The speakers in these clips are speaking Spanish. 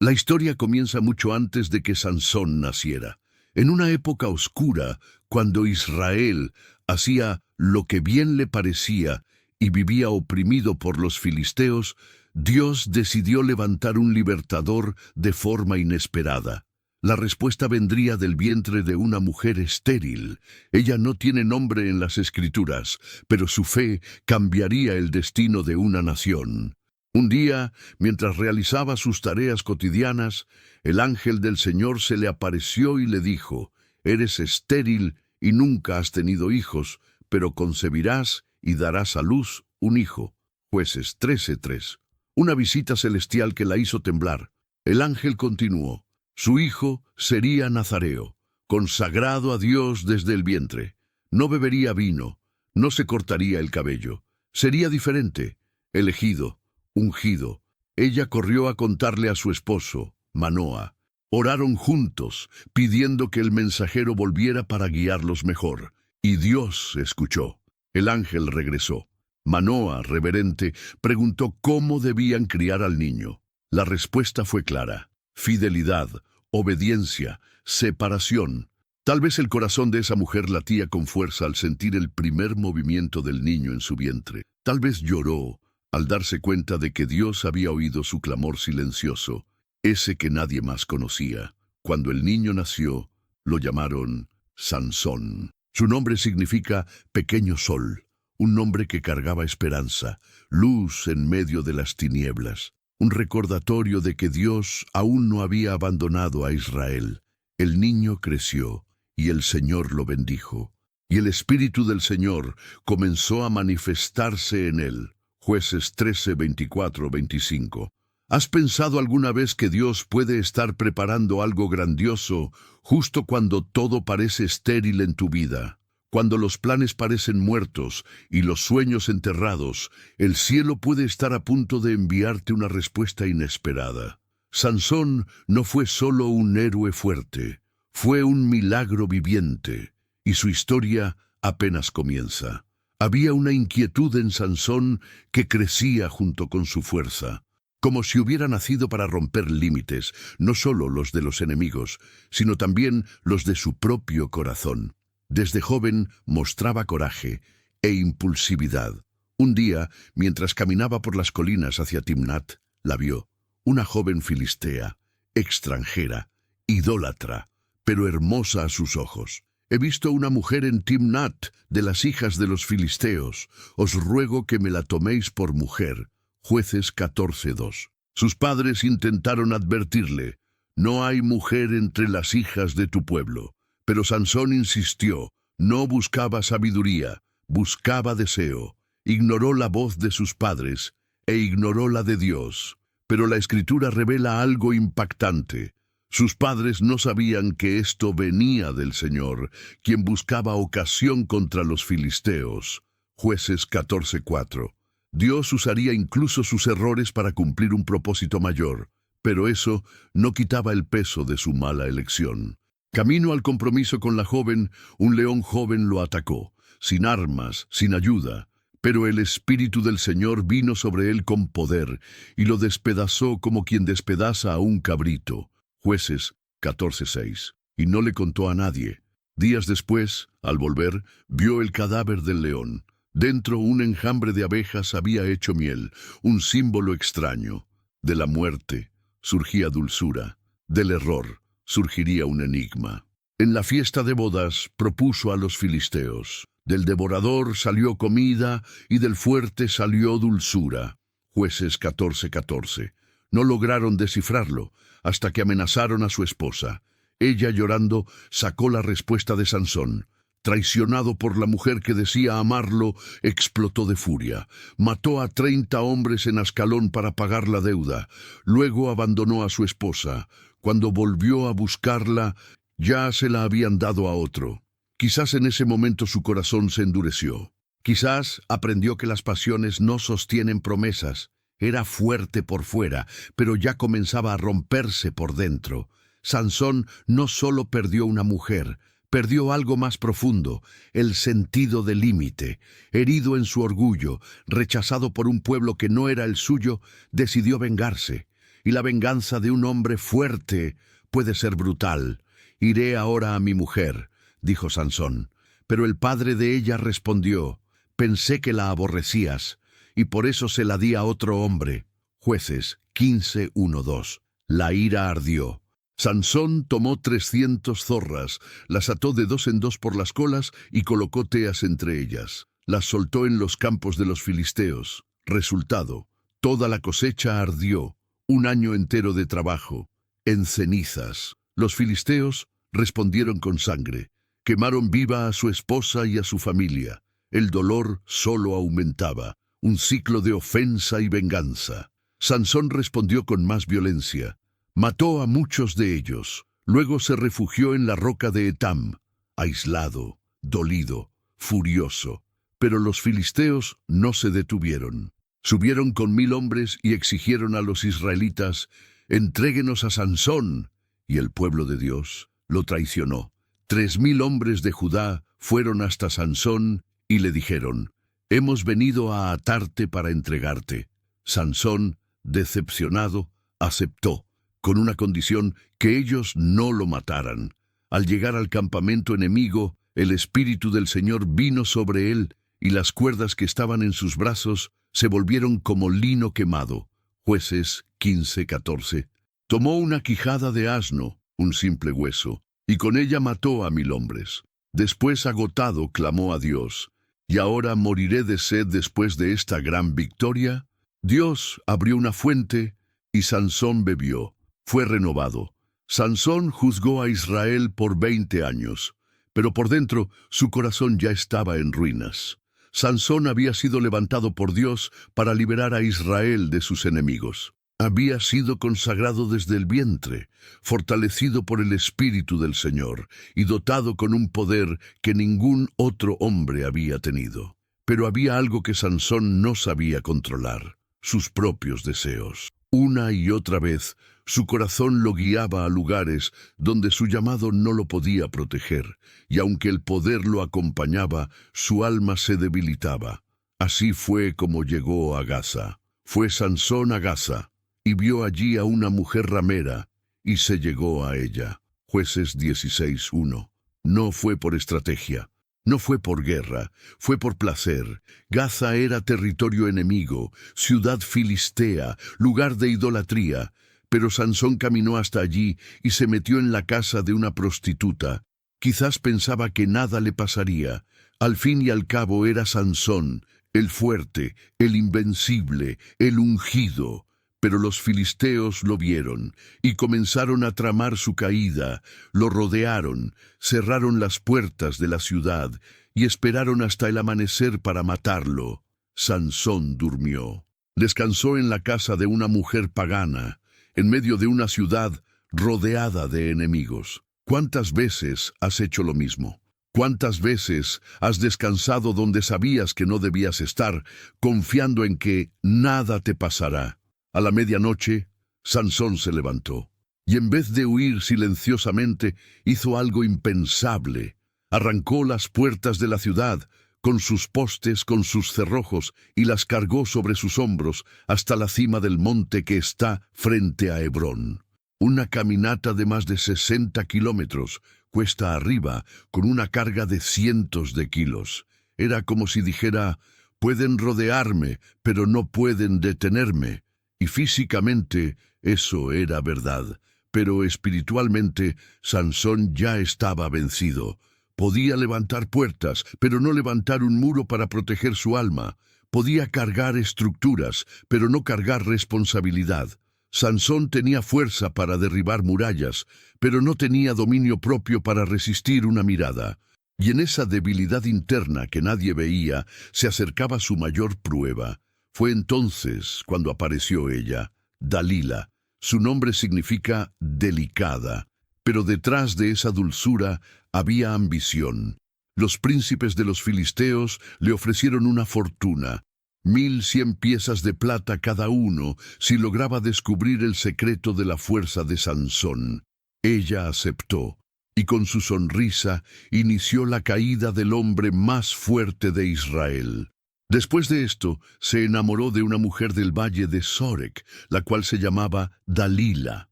La historia comienza mucho antes de que Sansón naciera. En una época oscura, cuando Israel hacía lo que bien le parecía y vivía oprimido por los filisteos, Dios decidió levantar un libertador de forma inesperada. La respuesta vendría del vientre de una mujer estéril. Ella no tiene nombre en las Escrituras, pero su fe cambiaría el destino de una nación. Un día, mientras realizaba sus tareas cotidianas, el ángel del Señor se le apareció y le dijo: «Eres estéril y nunca has tenido hijos, pero concebirás y darás a luz un hijo». Jueces 13:3. Una visita celestial que la hizo temblar. El ángel continuó: «Su hijo sería nazareo, consagrado a Dios desde el vientre. No bebería vino, no se cortaría el cabello. Sería diferente, elegido, ungido». Ella corrió a contarle a su esposo, Manoa. Oraron juntos, pidiendo que el mensajero volviera para guiarlos mejor. Y Dios escuchó. El ángel regresó. Manoa, reverente, preguntó cómo debían criar al niño. La respuesta fue clara: fidelidad, obediencia, separación. Tal vez el corazón de esa mujer latía con fuerza al sentir el primer movimiento del niño en su vientre. Tal vez lloró al darse cuenta de que Dios había oído su clamor silencioso, ese que nadie más conocía. Cuando el niño nació, lo llamaron Sansón. Su nombre significa pequeño sol, un nombre que cargaba esperanza, luz en medio de las tinieblas, un recordatorio de que Dios aún no había abandonado a Israel. El niño creció y el Señor lo bendijo, y el Espíritu del Señor comenzó a manifestarse en él. Jueces 13, 24, 25. ¿Has pensado alguna vez que Dios puede estar preparando algo grandioso justo cuando todo parece estéril en tu vida? Cuando los planes parecen muertos y los sueños enterrados, el cielo puede estar a punto de enviarte una respuesta inesperada. Sansón no fue solo un héroe fuerte, fue un milagro viviente, y su historia apenas comienza. Había una inquietud en Sansón que crecía junto con su fuerza, como si hubiera nacido para romper límites, no solo los de los enemigos, sino también los de su propio corazón. Desde joven mostraba coraje e impulsividad. Un día, mientras caminaba por las colinas hacia Timnat, la vio, una joven filistea, extranjera, idólatra, pero hermosa a sus ojos. «He visto una mujer en Timnat, de las hijas de los filisteos. Os ruego que me la toméis por mujer». Jueces 14:2. Sus padres intentaron advertirle: «No hay mujer entre las hijas de tu pueblo». Pero Sansón insistió. No buscaba sabiduría, buscaba deseo. Ignoró la voz de sus padres e ignoró la de Dios. Pero la Escritura revela algo impactante. Sus padres no sabían que esto venía del Señor, quien buscaba ocasión contra los filisteos. Jueces 14:4. Dios usaría incluso sus errores para cumplir un propósito mayor, pero eso no quitaba el peso de su mala elección. Camino al compromiso con la joven, un león joven lo atacó, sin armas, sin ayuda, pero el Espíritu del Señor vino sobre él con poder y lo despedazó como quien despedaza a un cabrito. Jueces 14:6. Y no le contó a nadie. Días después, al volver, vio el cadáver del león. Dentro un enjambre de abejas había hecho miel, un símbolo extraño. De la muerte surgía dulzura, del error surgiría un enigma. En la fiesta de bodas propuso a los filisteos: «Del devorador salió comida y del fuerte salió dulzura». Jueces 14:14. No lograron descifrarlo hasta que amenazaron a su esposa. Ella, llorando, sacó la respuesta de Sansón. Traicionado por la mujer que decía amarlo, explotó de furia. Mató a 30 hombres en Ascalón para pagar la deuda. Luego abandonó a su esposa. Cuando volvió a buscarla, ya se la habían dado a otro. Quizás en ese momento su corazón se endureció. Quizás aprendió que las pasiones no sostienen promesas. Era fuerte por fuera, pero ya comenzaba a romperse por dentro. Sansón no solo perdió una mujer, perdió algo más profundo, el sentido del límite. Herido en su orgullo, rechazado por un pueblo que no era el suyo, decidió vengarse. y la venganza de un hombre fuerte puede ser brutal. Iré ahora a mi mujer, dijo Sansón. Pero el padre de ella respondió: pensé que la aborrecías, y por eso se la di a otro hombre. Jueces 15:1-2. La ira ardió. Sansón tomó 300 zorras, las ató de dos en dos por las colas y colocó teas entre ellas. Las soltó en los campos de los filisteos. Resultado: toda la cosecha ardió, un año entero de trabajo, en cenizas. Los filisteos respondieron con sangre. Quemaron viva a su esposa y a su familia. El dolor solo aumentaba, un ciclo de ofensa y venganza. Sansón respondió con más violencia. Mató a muchos de ellos. Luego se refugió en la roca de Etam, aislado, dolido, furioso. Pero los filisteos no se detuvieron. Subieron con 1000 hombres y exigieron a los israelitas: «Entréguenos a Sansón». Y el pueblo de Dios lo traicionó. 3000 hombres de Judá fueron hasta Sansón y le dijeron: «Hemos venido a atarte para entregarte». Sansón, decepcionado, aceptó, con una condición: que ellos no lo mataran. Al llegar al campamento enemigo, el Espíritu del Señor vino sobre él, y las cuerdas que estaban en sus brazos se volvieron como lino quemado. Jueces 15:14. Tomó una quijada de asno, un simple hueso, y con ella mató a 1000 hombres. Después, agotado, clamó a Dios: «¿Y ahora moriré de sed después de esta gran victoria?». Dios abrió una fuente, y Sansón bebió. Fue renovado. Sansón juzgó a Israel por 20 años, pero por dentro su corazón ya estaba en ruinas. Sansón había sido levantado por Dios para liberar a Israel de sus enemigos. Había sido consagrado desde el vientre, fortalecido por el Espíritu del Señor y dotado con un poder que ningún otro hombre había tenido. Pero había algo que Sansón no sabía controlar: sus propios deseos. Una y otra vez, su corazón lo guiaba a lugares donde su llamado no lo podía proteger, y aunque el poder lo acompañaba, su alma se debilitaba. Así fue como llegó a Gaza. Fue Sansón a Gaza, y vio allí a una mujer ramera, y se llegó a ella. Jueces 16:1. No fue por estrategia. No fue por guerra, fue por placer. Gaza era territorio enemigo, ciudad filistea, lugar de idolatría. Pero Sansón caminó hasta allí y se metió en la casa de una prostituta. Quizás pensaba que nada le pasaría. Al fin y al cabo era Sansón, el fuerte, el invencible, el ungido. Pero los filisteos lo vieron y comenzaron a tramar su caída. Lo rodearon, cerraron las puertas de la ciudad y esperaron hasta el amanecer para matarlo. Sansón durmió. Descansó en la casa de una mujer pagana, en medio de una ciudad rodeada de enemigos. ¿Cuántas veces has hecho lo mismo? ¿Cuántas veces has descansado donde sabías que no debías estar, confiando en que nada te pasará? A la medianoche, Sansón se levantó, y en vez de huir silenciosamente, hizo algo impensable. Arrancó las puertas de la ciudad, con sus postes, con sus cerrojos, y las cargó sobre sus hombros hasta la cima del monte que está frente a Hebrón. Una caminata de más de 60 kilómetros, cuesta arriba, con una carga de cientos de kilos. Era como si dijera: «Pueden rodearme, pero no pueden detenerme». Y físicamente eso era verdad, pero espiritualmente Sansón ya estaba vencido. Podía levantar puertas, pero no levantar un muro para proteger su alma. Podía cargar estructuras, pero no cargar responsabilidad. Sansón tenía fuerza para derribar murallas, pero no tenía dominio propio para resistir una mirada. Y en esa debilidad interna que nadie veía, se acercaba su mayor prueba. Fue entonces cuando apareció ella, Dalila. Su nombre significa delicada, pero detrás de esa dulzura había ambición. Los príncipes de los filisteos le ofrecieron una fortuna, 1100 piezas de plata cada uno, si lograba descubrir el secreto de la fuerza de Sansón. Ella aceptó, y con su sonrisa inició la caída del hombre más fuerte de Israel. Después de esto, se enamoró de una mujer del valle de Sorek, la cual se llamaba Dalila.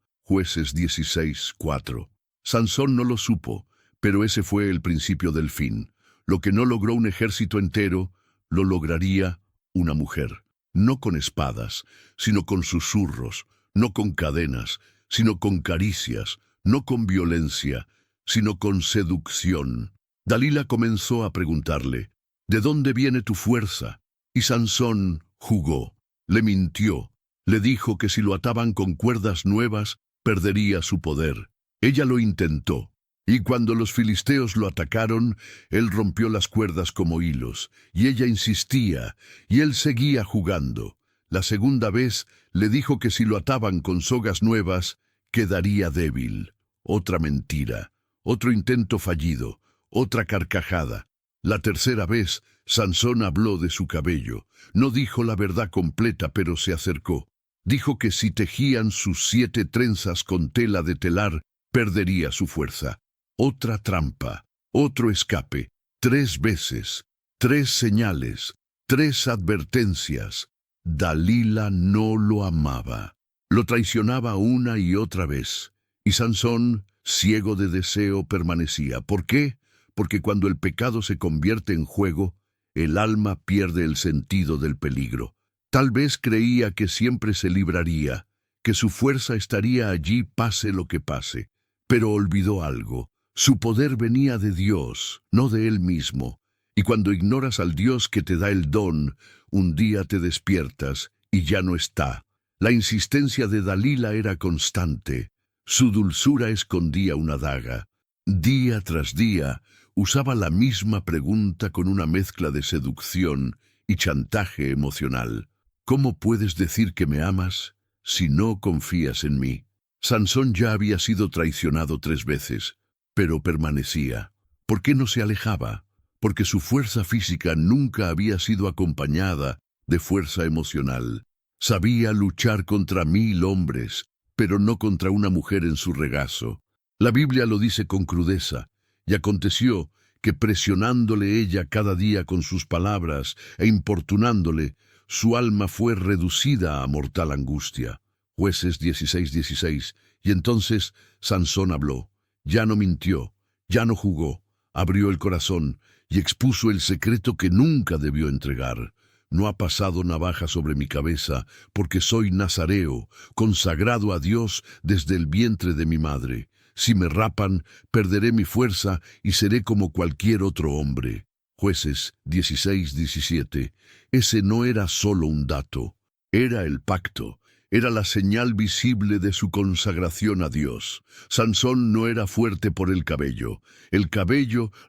Jueces 16:4. Sansón no lo supo, pero ese fue el principio del fin. Lo que no logró un ejército entero, lo lograría una mujer. No con espadas, sino con susurros, no con cadenas, sino con caricias, no con violencia, sino con seducción. Dalila comenzó a preguntarle: ¿de dónde viene tu fuerza? Y Sansón jugó, le mintió, le dijo que si lo ataban con cuerdas nuevas, perdería su poder. Ella lo intentó, y cuando los filisteos lo atacaron, él rompió las cuerdas como hilos, y ella insistía, y él seguía jugando. La segunda vez le dijo que si lo ataban con sogas nuevas, quedaría débil. Otra mentira, otro intento fallido, otra carcajada. La tercera vez, Sansón habló de su cabello. No dijo la verdad completa, pero se acercó. Dijo que si tejían sus 7 trenzas con tela de telar, perdería su fuerza. Otra trampa, otro escape, 3 veces, 3 señales, 3 advertencias. Dalila no lo amaba. Lo traicionaba una y otra vez. Y Sansón, ciego de deseo, permanecía. ¿Por qué? Porque cuando el pecado se convierte en juego, el alma pierde el sentido del peligro. Tal vez creía que siempre se libraría, que su fuerza estaría allí pase lo que pase. Pero olvidó algo. Su poder venía de Dios, no de él mismo. Y cuando ignoras al Dios que te da el don, un día te despiertas y ya no está. La insistencia de Dalila era constante. Su dulzura escondía una daga. Día tras día, usaba la misma pregunta con una mezcla de seducción y chantaje emocional. ¿Cómo puedes decir que me amas si no confías en mí? Sansón ya había sido traicionado 3 veces, pero permanecía. ¿Por qué no se alejaba? Porque su fuerza física nunca había sido acompañada de fuerza emocional. Sabía luchar contra 1000 hombres, pero no contra una mujer en su regazo. La Biblia lo dice con crudeza, y aconteció que presionándole ella cada día con sus palabras e importunándole, su alma fue reducida a mortal angustia. Jueces 16:16. Y entonces Sansón habló. Ya no mintió, ya no jugó, abrió el corazón y expuso el secreto que nunca debió entregar. No ha pasado navaja sobre mi cabeza, porque soy nazareo, consagrado a Dios desde el vientre de mi madre. Si me rapan, perderé mi fuerza y seré como cualquier otro hombre. Jueces 16:17. Ese no era solo un dato, era el pacto. Era la señal visible de su consagración a Dios. Sansón no era fuerte por el cabello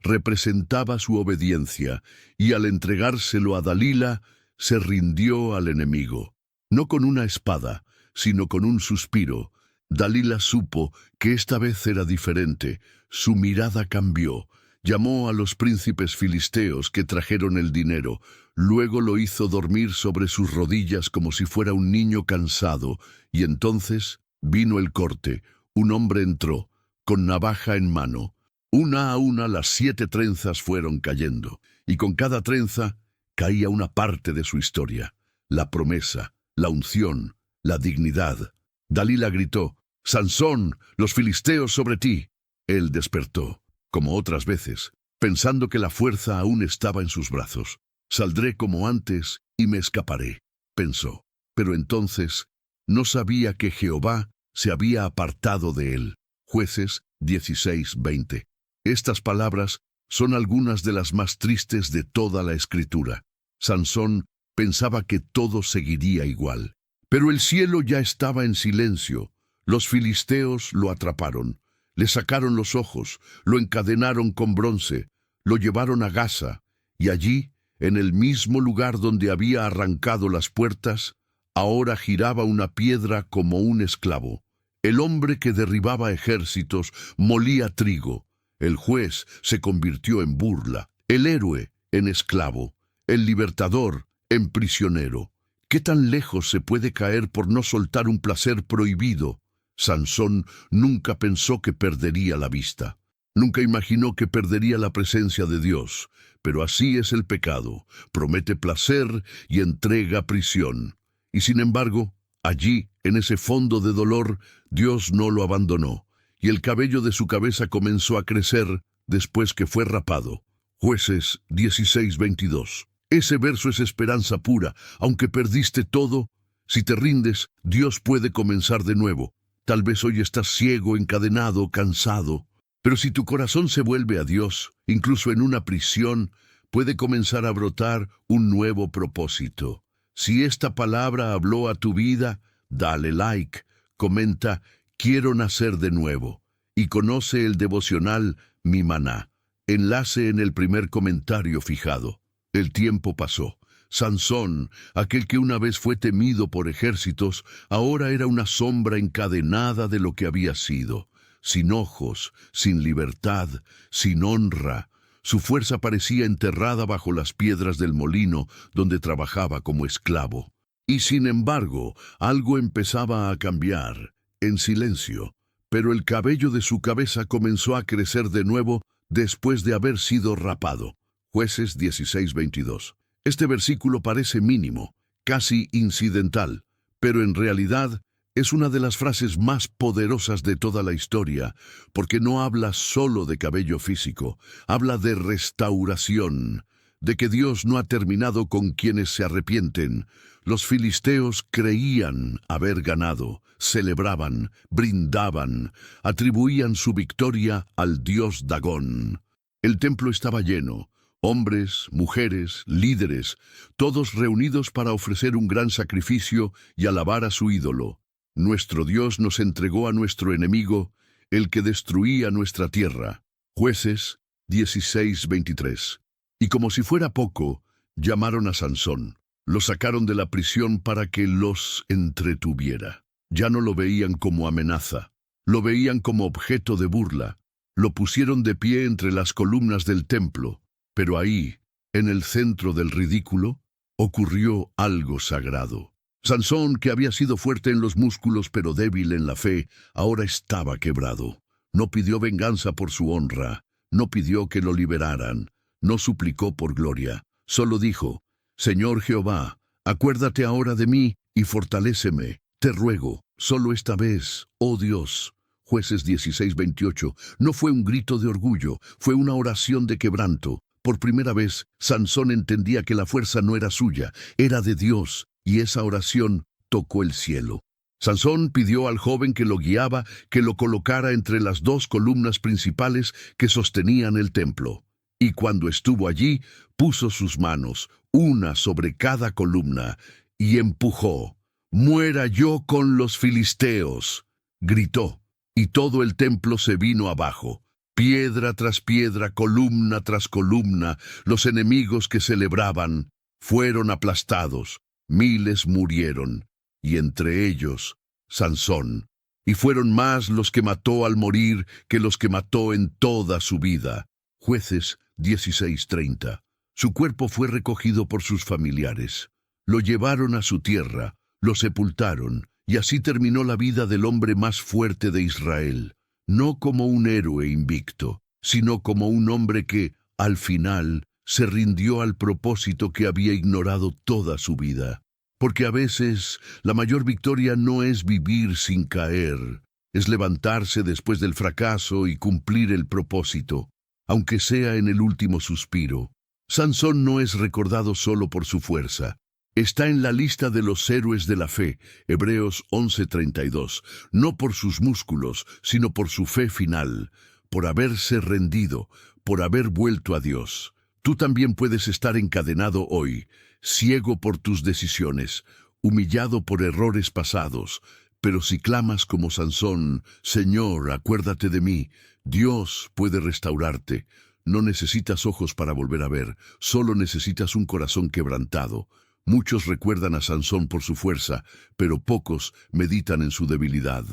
representaba su obediencia, y al entregárselo a Dalila, se rindió al enemigo. No con una espada, sino con un suspiro. Dalila supo que esta vez era diferente. Su mirada cambió. Llamó a los príncipes filisteos que trajeron el dinero. Luego lo hizo dormir sobre sus rodillas como si fuera un niño cansado, y entonces vino el corte. Un hombre entró, con navaja en mano. Una a una las 7 trenzas fueron cayendo, y con cada trenza caía una parte de su historia. La promesa, la unción, la dignidad. Dalila gritó: «Sansón, los filisteos sobre ti». Él despertó, como otras veces, pensando que la fuerza aún estaba en sus brazos. «Saldré como antes y me escaparé», pensó. Pero entonces no sabía que Jehová se había apartado de él. Jueces 16:20. Estas palabras son algunas de las más tristes de toda la Escritura. Sansón pensaba que todo seguiría igual. Pero el cielo ya estaba en silencio. Los filisteos lo atraparon, le sacaron los ojos, lo encadenaron con bronce, lo llevaron a Gaza, y allí, en el mismo lugar donde había arrancado las puertas, ahora giraba una piedra como un esclavo. El hombre que derribaba ejércitos molía trigo. El juez se convirtió en burla, el héroe en esclavo, el libertador en prisionero. ¿Qué tan lejos se puede caer por no soltar un placer prohibido? Sansón nunca pensó que perdería la vista. Nunca imaginó que perdería la presencia de Dios, pero así es el pecado, promete placer y entrega prisión. Y sin embargo, allí, en ese fondo de dolor, Dios no lo abandonó, y el cabello de su cabeza comenzó a crecer después que fue rapado. Jueces 16:22. Ese verso es esperanza pura. Aunque perdiste todo, si te rindes, Dios puede comenzar de nuevo. Tal vez hoy estás ciego, encadenado, cansado, pero si tu corazón se vuelve a Dios, incluso en una prisión, puede comenzar a brotar un nuevo propósito. Si esta palabra habló a tu vida, dale like, comenta, quiero nacer de nuevo, y conoce el devocional Mi Maná. Enlace en el primer comentario fijado. El tiempo pasó. Sansón, aquel que una vez fue temido por ejércitos, ahora era una sombra encadenada de lo que había sido. Sin ojos, sin libertad, sin honra. Su fuerza parecía enterrada bajo las piedras del molino donde trabajaba como esclavo. Y sin embargo, algo empezaba a cambiar, en silencio. Pero el cabello de su cabeza comenzó a crecer de nuevo después de haber sido rapado. Jueces 16:22. Este versículo parece mínimo, casi incidental, pero en realidad es una de las frases más poderosas de toda la historia, porque no habla solo de cabello físico, habla de restauración, de que Dios no ha terminado con quienes se arrepienten. Los filisteos creían haber ganado, celebraban, brindaban, atribuían su victoria al dios Dagón. El templo estaba lleno. Hombres, mujeres, líderes, todos reunidos para ofrecer un gran sacrificio y alabar a su ídolo. Nuestro Dios nos entregó a nuestro enemigo, el que destruía nuestra tierra. Jueces 16:23. Y como si fuera poco, llamaron a Sansón. Lo sacaron de la prisión para que los entretuviera. Ya no lo veían como amenaza, lo veían como objeto de burla. Lo pusieron de pie entre las columnas del templo. Pero ahí, en el centro del ridículo, ocurrió algo sagrado. Sansón, que había sido fuerte en los músculos pero débil en la fe, ahora estaba quebrado. No pidió venganza por su honra, no pidió que lo liberaran, no suplicó por gloria. Solo dijo, Señor Jehová, acuérdate ahora de mí y fortaléceme. Te ruego, solo esta vez, oh Dios. Jueces 16:28. No fue un grito de orgullo, fue una oración de quebranto. Por primera vez, Sansón entendía que la fuerza no era suya, era de Dios, y esa oración tocó el cielo. Sansón pidió al joven que lo guiaba que lo colocara entre las dos columnas principales que sostenían el templo. Y cuando estuvo allí, puso sus manos, una sobre cada columna, y empujó. «Muera yo con los filisteos», gritó, y todo el templo se vino abajo. Piedra tras piedra, columna tras columna, los enemigos que celebraban fueron aplastados, miles murieron, y entre ellos Sansón. Y fueron más los que mató al morir que los que mató en toda su vida. Jueces 16:30. Su cuerpo fue recogido por sus familiares. Lo llevaron a su tierra, lo sepultaron, y así terminó la vida del hombre más fuerte de Israel. No como un héroe invicto, sino como un hombre que, al final, se rindió al propósito que había ignorado toda su vida. Porque a veces la mayor victoria no es vivir sin caer, es levantarse después del fracaso y cumplir el propósito, aunque sea en el último suspiro. Sansón no es recordado solo por su fuerza. Está en la lista de los héroes de la fe, Hebreos 11:32, no por sus músculos, sino por su fe final, por haberse rendido, por haber vuelto a Dios. Tú también puedes estar encadenado hoy, ciego por tus decisiones, humillado por errores pasados, pero si clamas como Sansón, Señor, acuérdate de mí, Dios puede restaurarte. No necesitas ojos para volver a ver, solo necesitas un corazón quebrantado. Muchos recuerdan a Sansón por su fuerza, pero pocos meditan en su debilidad.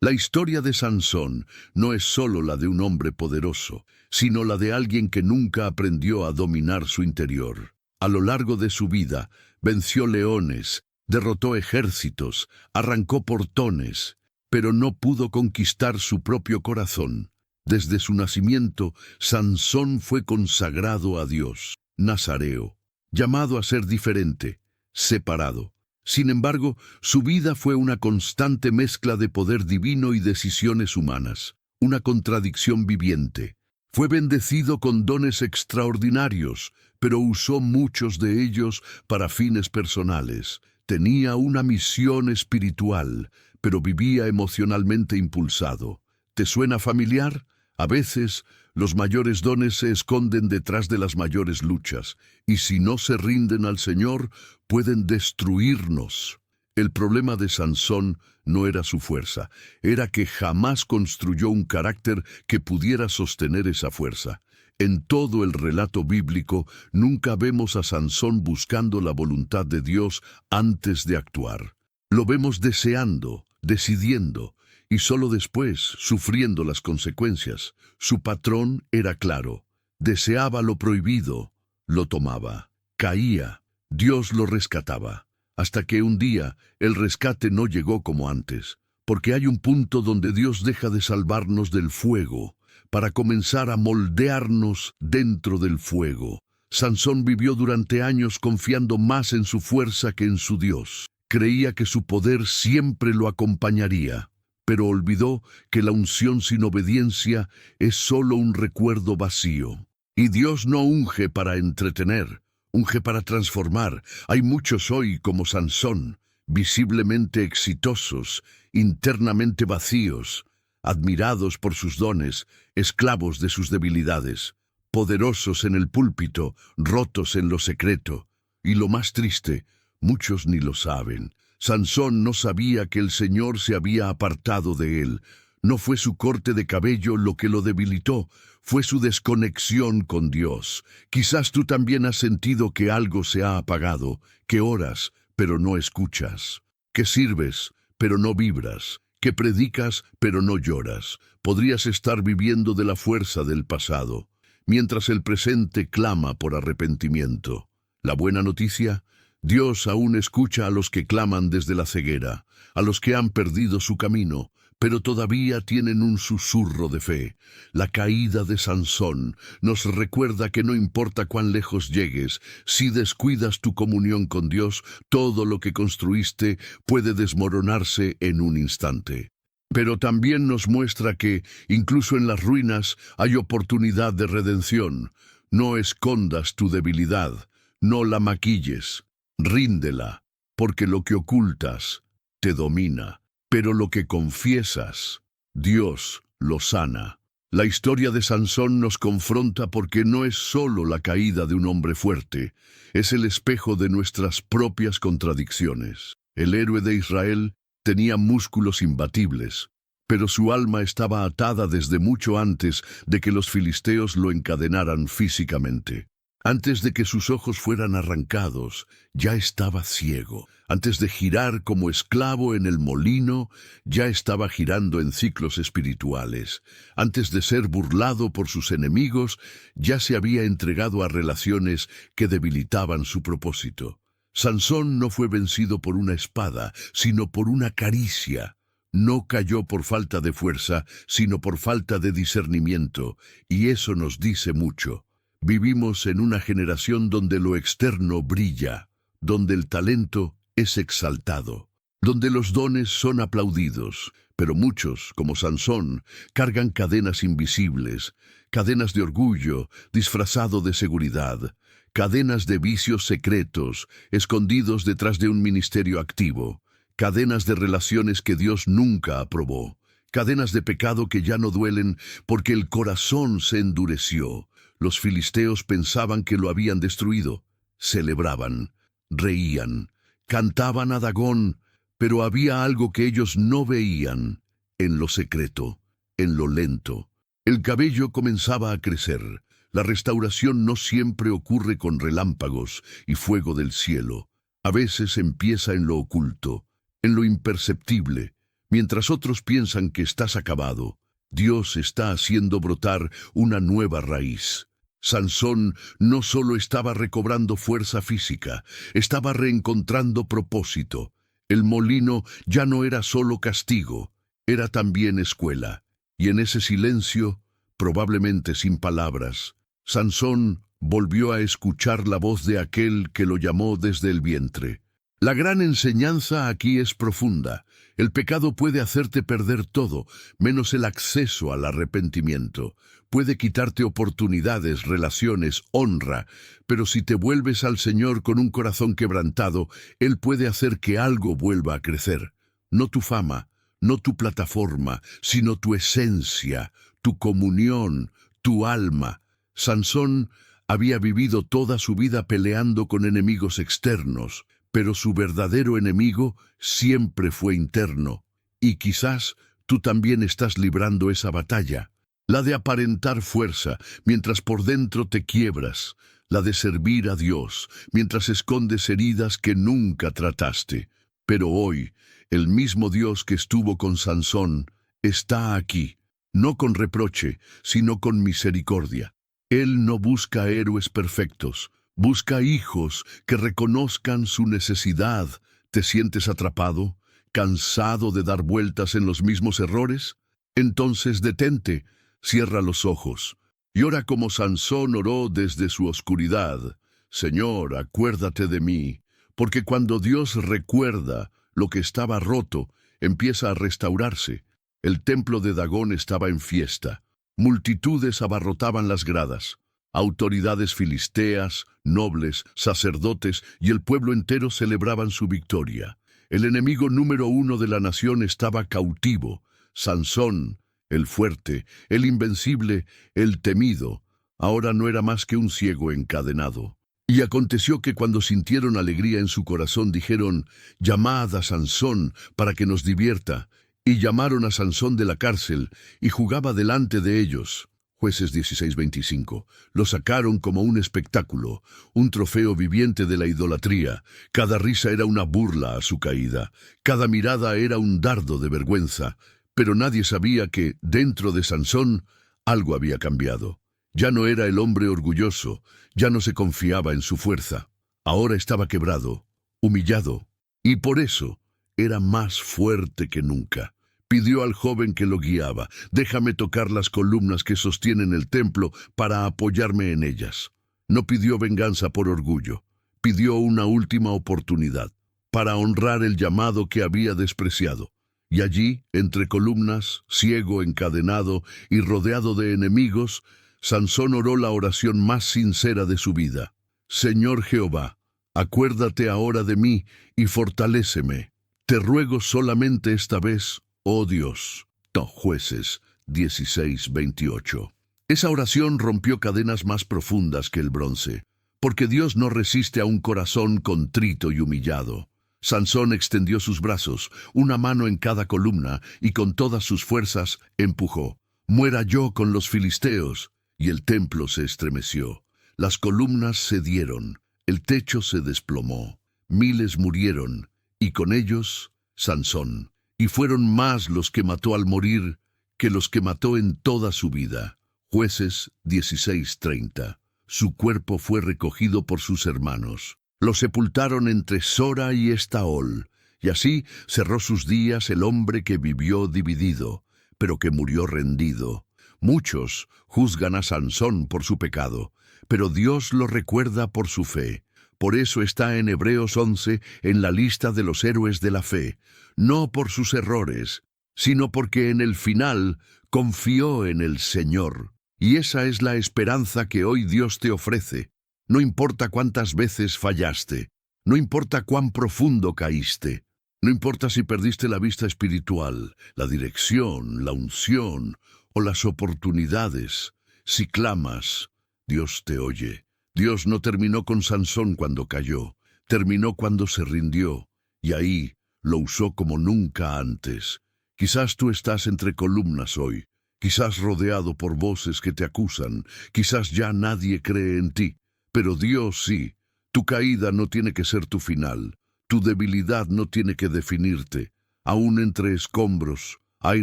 La historia de Sansón no es solo la de un hombre poderoso, sino la de alguien que nunca aprendió a dominar su interior. A lo largo de su vida, venció leones, derrotó ejércitos, arrancó portones, pero no pudo conquistar su propio corazón. Desde su nacimiento, Sansón fue consagrado a Dios, nazareo, llamado a ser diferente, separado. Sin embargo, su vida fue una constante mezcla de poder divino y decisiones humanas, una contradicción viviente. Fue bendecido con dones extraordinarios, pero usó muchos de ellos para fines personales. Tenía una misión espiritual, pero vivía emocionalmente impulsado. ¿Te suena familiar? A veces, los mayores dones se esconden detrás de las mayores luchas, y si no se rinden al Señor, pueden destruirnos. El problema de Sansón no era su fuerza, era que jamás construyó un carácter que pudiera sostener esa fuerza. En todo el relato bíblico, nunca vemos a Sansón buscando la voluntad de Dios antes de actuar. Lo vemos deseando, decidiendo, y solo después sufriendo las consecuencias. Su patrón era claro. Deseaba lo prohibido, lo tomaba, caía, Dios lo rescataba. Hasta que un día el rescate no llegó como antes, porque hay un punto donde Dios deja de salvarnos del fuego, para comenzar a moldearnos dentro del fuego. Sansón vivió durante años confiando más en su fuerza que en su Dios. Creía que su poder siempre lo acompañaría, pero olvidó que la unción sin obediencia es solo un recuerdo vacío. Y Dios no unge para entretener, unge para transformar. Hay muchos hoy como Sansón, visiblemente exitosos, internamente vacíos, admirados por sus dones, esclavos de sus debilidades, poderosos en el púlpito, rotos en lo secreto. Y lo más triste, muchos ni lo saben. Sansón no sabía que el Señor se había apartado de él. No fue su corte de cabello lo que lo debilitó, fue su desconexión con Dios. Quizás tú también has sentido que algo se ha apagado, que oras, pero no escuchas, que sirves, pero no vibras, que predicas, pero no lloras. Podrías estar viviendo de la fuerza del pasado, mientras el presente clama por arrepentimiento. La buena noticia: Dios aún escucha a los que claman desde la ceguera, a los que han perdido su camino, pero todavía tienen un susurro de fe. La caída de Sansón nos recuerda que no importa cuán lejos llegues, si descuidas tu comunión con Dios, todo lo que construiste puede desmoronarse en un instante. Pero también nos muestra que, incluso en las ruinas, hay oportunidad de redención. No escondas tu debilidad, no la maquilles. Ríndela, porque lo que ocultas te domina, pero lo que confiesas, Dios lo sana. La historia de Sansón nos confronta porque no es solo la caída de un hombre fuerte, es el espejo de nuestras propias contradicciones. El héroe de Israel tenía músculos imbatibles, pero su alma estaba atada desde mucho antes de que los filisteos lo encadenaran físicamente. Antes de que sus ojos fueran arrancados, ya estaba ciego. Antes de girar como esclavo en el molino, ya estaba girando en ciclos espirituales. Antes de ser burlado por sus enemigos, ya se había entregado a relaciones que debilitaban su propósito. Sansón no fue vencido por una espada, sino por una caricia. No cayó por falta de fuerza, sino por falta de discernimiento, y eso nos dice mucho. Vivimos en una generación donde lo externo brilla, donde el talento es exaltado, donde los dones son aplaudidos, pero muchos, como Sansón, cargan cadenas invisibles, cadenas de orgullo disfrazado de seguridad, cadenas de vicios secretos escondidos detrás de un ministerio activo, cadenas de relaciones que Dios nunca aprobó, cadenas de pecado que ya no duelen porque el corazón se endureció. Los filisteos pensaban que lo habían destruido. Celebraban, reían, cantaban a Dagón, pero había algo que ellos no veían, en lo secreto, en lo lento. El cabello comenzaba a crecer. La restauración no siempre ocurre con relámpagos y fuego del cielo. A veces empieza en lo oculto, en lo imperceptible. Mientras otros piensan que estás acabado, Dios está haciendo brotar una nueva raíz. Sansón no solo estaba recobrando fuerza física, estaba reencontrando propósito. El molino ya no era solo castigo, era también escuela. Y en ese silencio, probablemente sin palabras, Sansón volvió a escuchar la voz de aquel que lo llamó desde el vientre. La gran enseñanza aquí es profunda. El pecado puede hacerte perder todo, menos el acceso al arrepentimiento. Puede quitarte oportunidades, relaciones, honra, pero si te vuelves al Señor con un corazón quebrantado, Él puede hacer que algo vuelva a crecer. No tu fama, no tu plataforma, sino tu esencia, tu comunión, tu alma. Sansón había vivido toda su vida peleando con enemigos externos, pero su verdadero enemigo siempre fue interno. Y quizás tú también estás librando esa batalla, la de aparentar fuerza mientras por dentro te quiebras, la de servir a Dios mientras escondes heridas que nunca trataste. Pero hoy, el mismo Dios que estuvo con Sansón está aquí, no con reproche, sino con misericordia. Él no busca héroes perfectos, busca hijos que reconozcan su necesidad. ¿Te sientes atrapado, cansado de dar vueltas en los mismos errores? Entonces detente, cierra los ojos y ora como Sansón oró desde su oscuridad. Señor, acuérdate de mí, porque cuando Dios recuerda lo que estaba roto, empieza a restaurarse. El templo de Dagón estaba en fiesta. Multitudes abarrotaban las gradas. Autoridades filisteas, nobles, sacerdotes y el pueblo entero celebraban su victoria. El enemigo número uno de la nación estaba cautivo. Sansón, el fuerte, el invencible, el temido, ahora no era más que un ciego encadenado. Y aconteció que cuando sintieron alegría en su corazón dijeron: «Llamad a Sansón para que nos divierta». Y llamaron a Sansón de la cárcel, y jugaba delante de ellos. Jueces 16:25. Lo sacaron como un espectáculo, un trofeo viviente de la idolatría. Cada risa era una burla a su caída. Cada mirada era un dardo de vergüenza. Pero nadie sabía que, dentro de Sansón, algo había cambiado. Ya no era el hombre orgulloso, ya no se confiaba en su fuerza. Ahora estaba quebrado, humillado, y por eso era más fuerte que nunca. Pidió al joven que lo guiaba: «Déjame tocar las columnas que sostienen el templo para apoyarme en ellas». No pidió venganza por orgullo, pidió una última oportunidad para honrar el llamado que había despreciado. Y allí, entre columnas, ciego, encadenado y rodeado de enemigos, Sansón oró la oración más sincera de su vida. «Señor Jehová, acuérdate ahora de mí y fortaléceme. Te ruego solamente esta vez, oh Dios». Jueces 16:28. Esa oración rompió cadenas más profundas que el bronce, porque Dios no resiste a un corazón contrito y humillado. Sansón extendió sus brazos, una mano en cada columna, y con todas sus fuerzas empujó. «Muera yo con los filisteos». Y el templo se estremeció. Las columnas cedieron, el techo se desplomó. Miles murieron, y con ellos Sansón. Y fueron más los que mató al morir que los que mató en toda su vida. Jueces 16:30. Su cuerpo fue recogido por sus hermanos. Lo sepultaron entre Sora y Estaol. Y así cerró sus días el hombre que vivió dividido, pero que murió rendido. Muchos juzgan a Sansón por su pecado, pero Dios lo recuerda por su fe. Por eso está en Hebreos 11 en la lista de los héroes de la fe, no por sus errores, sino porque en el final confió en el Señor. Y esa es la esperanza que hoy Dios te ofrece. No importa cuántas veces fallaste, no importa cuán profundo caíste, no importa si perdiste la vista espiritual, la dirección, la unción o las oportunidades. Si clamas, Dios te oye. Dios no terminó con Sansón cuando cayó, terminó cuando se rindió, y ahí lo usó como nunca antes. Quizás tú estás entre columnas hoy, quizás rodeado por voces que te acusan, quizás ya nadie cree en ti, pero Dios sí. Tu caída no tiene que ser tu final, tu debilidad no tiene que definirte. Aún entre escombros hay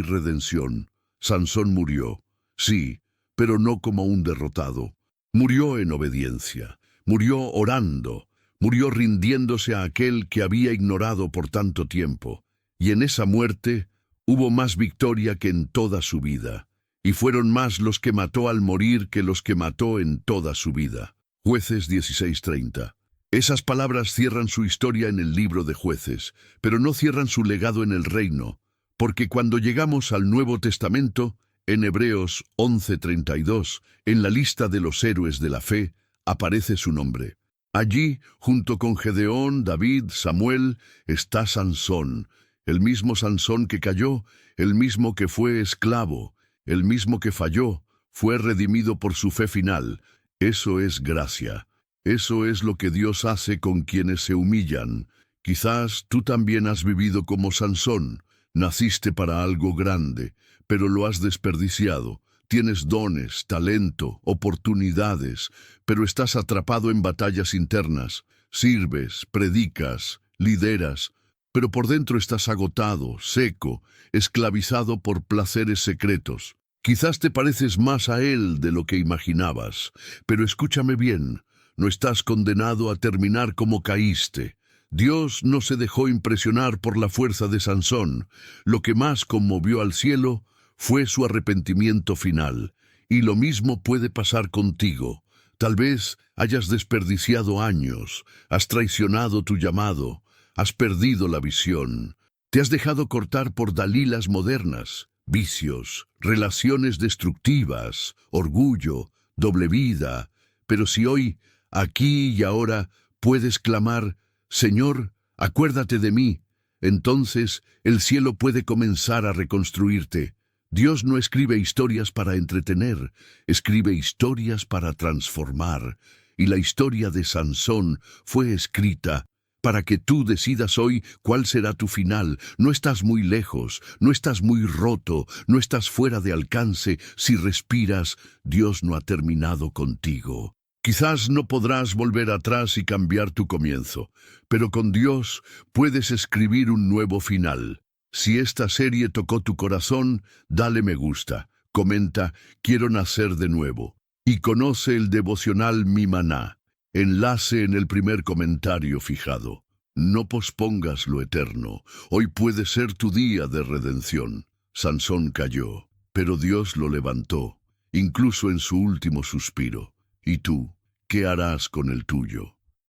redención. Sansón murió, sí, pero no como un derrotado. Murió en obediencia, murió orando, murió rindiéndose a aquel que había ignorado por tanto tiempo. Y en esa muerte hubo más victoria que en toda su vida. y fueron más los que mató al morir que los que mató en toda su vida. Jueces 16:30. Esas palabras cierran su historia en el libro de Jueces, pero no cierran su legado en el reino, porque cuando llegamos al Nuevo Testamento, en Hebreos 11:32, en la lista de los héroes de la fe, aparece su nombre. Allí, junto con Gedeón, David, Samuel, está Sansón, el mismo Sansón que cayó, el mismo que fue esclavo, el mismo que falló, fue redimido por su fe final. Eso es gracia. Eso es lo que Dios hace con quienes se humillan. Quizás tú también has vivido como Sansón. Naciste para algo grande, pero lo has desperdiciado. Tienes dones, talento, oportunidades, pero estás atrapado en batallas internas. Sirves, predicas, lideras, pero por dentro estás agotado, seco, esclavizado por placeres secretos. Quizás te pareces más a él de lo que imaginabas, pero escúchame bien, no estás condenado a terminar como caíste. Dios no se dejó impresionar por la fuerza de Sansón. Lo que más conmovió al cielo fue su arrepentimiento final, y lo mismo puede pasar contigo. Tal vez hayas desperdiciado años, has traicionado tu llamado, has perdido la visión, te has dejado cortar por dalilas modernas, vicios, relaciones destructivas, orgullo, doble vida. Pero si hoy, aquí y ahora, puedes clamar, Señor, acuérdate de mí, entonces el cielo puede comenzar a reconstruirte. Dios no escribe historias para entretener, escribe historias para transformar. Y la historia de Sansón fue escrita para que tú decidas hoy cuál será tu final. No estás muy lejos, no estás muy roto, no estás fuera de alcance. Si respiras, Dios no ha terminado contigo. Quizás no podrás volver atrás y cambiar tu comienzo, pero con Dios puedes escribir un nuevo final. Si esta serie tocó tu corazón, dale me gusta, comenta, quiero nacer de nuevo. Y conoce el devocional Mi Maná. Enlace en el primer comentario fijado. No pospongas lo eterno. Hoy puede ser tu día de redención. Sansón cayó, pero Dios lo levantó, incluso en su último suspiro. ¿Y tú, qué harás con el tuyo?